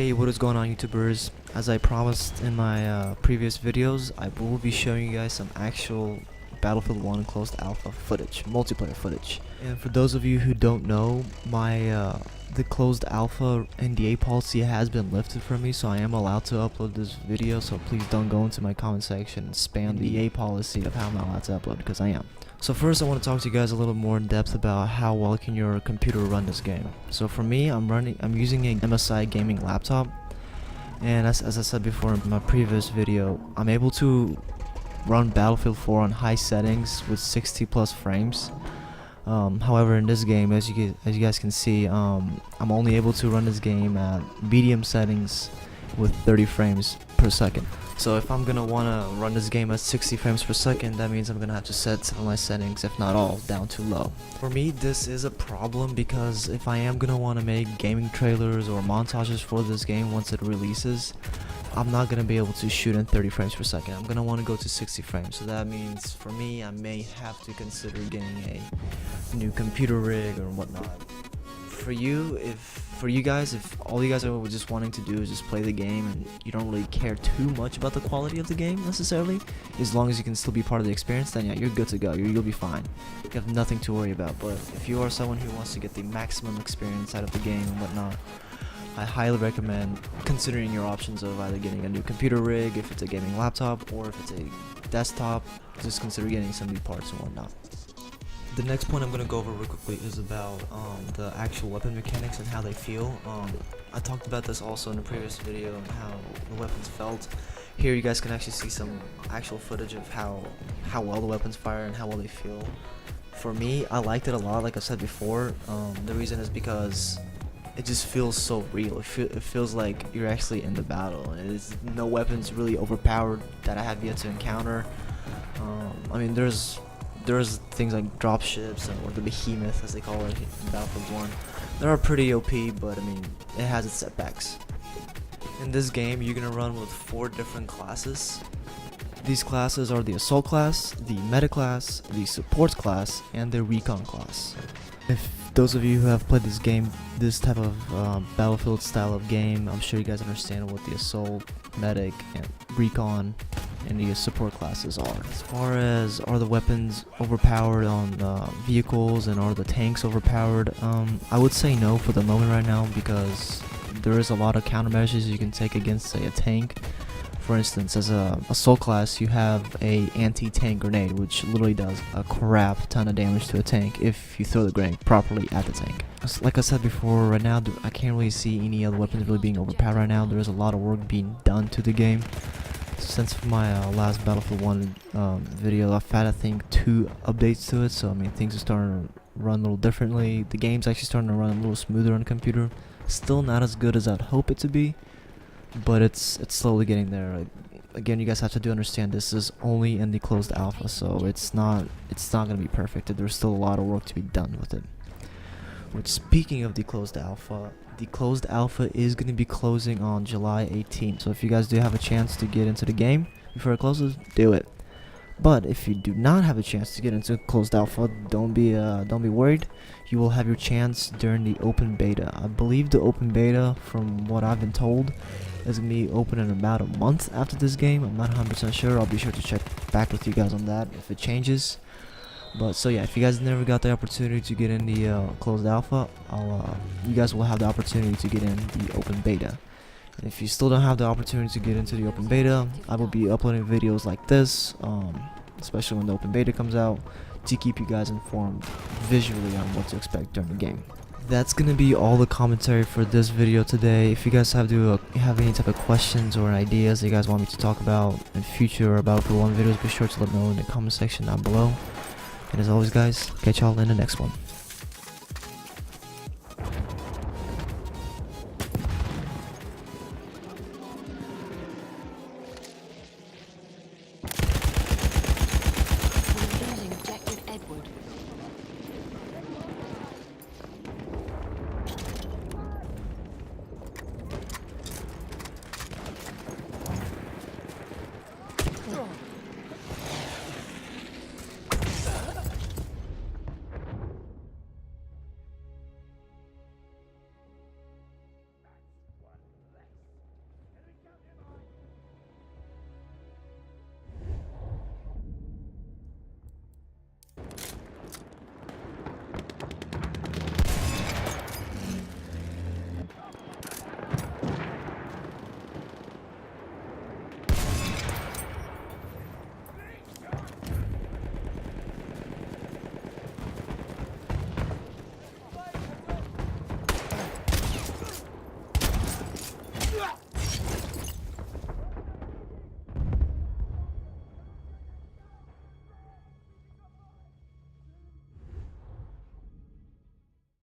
Hey, what is going on, YouTubers? As I promised in my previous videos, I will be showing you guys some actual Battlefield 1 closed alpha footage, multiplayer footage. And for those of you who don't know, the closed alpha NDA policy has been lifted from me, so I am allowed to upload this video, so please don't go into my comment section and spam the NDA policy of how I'm not allowed to upload, because I am. So first I want to talk to you guys a little more in depth about how well can your computer run this game. So for me, I'm using an MSI gaming laptop, and as I said before in my previous video, I'm able to run Battlefield 4 on high settings with 60 plus frames. However, in this game, as you guys can see, I'm only able to run this game at medium settings with 30 frames per second. So if I'm gonna wanna run this game at 60 frames per second, that means I'm gonna have to set some of my settings, if not all, down to low. For me, this is a problem because if I am gonna wanna make gaming trailers or montages for this game once it releases, I'm not gonna be able to shoot in 30 frames per second. I'm gonna wanna go to 60 frames. So that means for me, I may have to consider getting a new computer rig or whatnot. For you guys, if all you guys are just wanting to do is just play the game and you don't really care too much about the quality of the game necessarily, as long as you can still be part of the experience, then yeah, you're good to go. You'll be fine. You have nothing to worry about. But if you are someone who wants to get the maximum experience out of the game and whatnot, I highly recommend considering your options of either getting a new computer rig if it's a gaming laptop, or if it's a desktop, just consider getting some new parts and whatnot. The next point I'm going to go over real quickly is about the actual weapon mechanics and how they feel. I talked about this also in the previous video and how the weapons felt. Here you guys can actually see some actual footage of how well the weapons fire and how well they feel. For me, I liked it a lot, like I said before. The reason is because it just feels so real. It feels like you're actually in the battle, and no weapons really overpowered that I have yet to encounter. I mean, there's things like dropships or the behemoth, as they call it in Battlefield 1. They are pretty OP, but I mean, it has its setbacks. In this game, you're gonna run with 4 different classes. These classes are the assault class, the meta class, the support class, and the recon class. If those of you who have played this game, this type of Battlefield style of game, I'm sure you guys understand what the assault, medic, and recon and the support classes are. As far as are the weapons overpowered on vehicles and are the tanks overpowered, I would say no for the moment right now, because there is a lot of countermeasures you can take against, say, a tank. For instance, as a assault class, you have a anti-tank grenade, which literally does a crap ton of damage to a tank if you throw the grenade properly at the tank. Like I said before, right now I can't really see any other weapons really being overpowered right now. There is a lot of work being done to the game. Since my last Battlefield 1 video, I've had, I think, 2 updates to it, so I mean, things are starting to run a little differently. The game's actually starting to run a little smoother on the computer. Still not as good as I'd hope it to be, but it's slowly getting there. Again, you guys have to understand this is only in the closed alpha, so it's not gonna be perfect. There's still a lot of work to be done with it. Which, speaking of the closed alpha is going to be closing on July 18th. So if you guys do have a chance to get into the game before it closes, do it. But if you do not have a chance to get into closed alpha, don't be worried. You will have your chance during the open beta. I believe the open beta, from what I've been told, is going to be open in about a month after this game. I'm not 100% sure. I'll be sure to check back with you guys on that if it changes. But so yeah, if you guys never got the opportunity to get in the closed alpha, you guys will have the opportunity to get in the open beta. And if you still don't have the opportunity to get into the open beta, I will be uploading videos like this, especially when the open beta comes out, to keep you guys informed visually on what to expect during the game. That's gonna be all the commentary for this video today. If you guys have any type of questions or ideas that you guys want me to talk about in future or Battlefield 1 videos, be sure to let me know in the comment section down below. And as always, guys, catch y'all in the next one.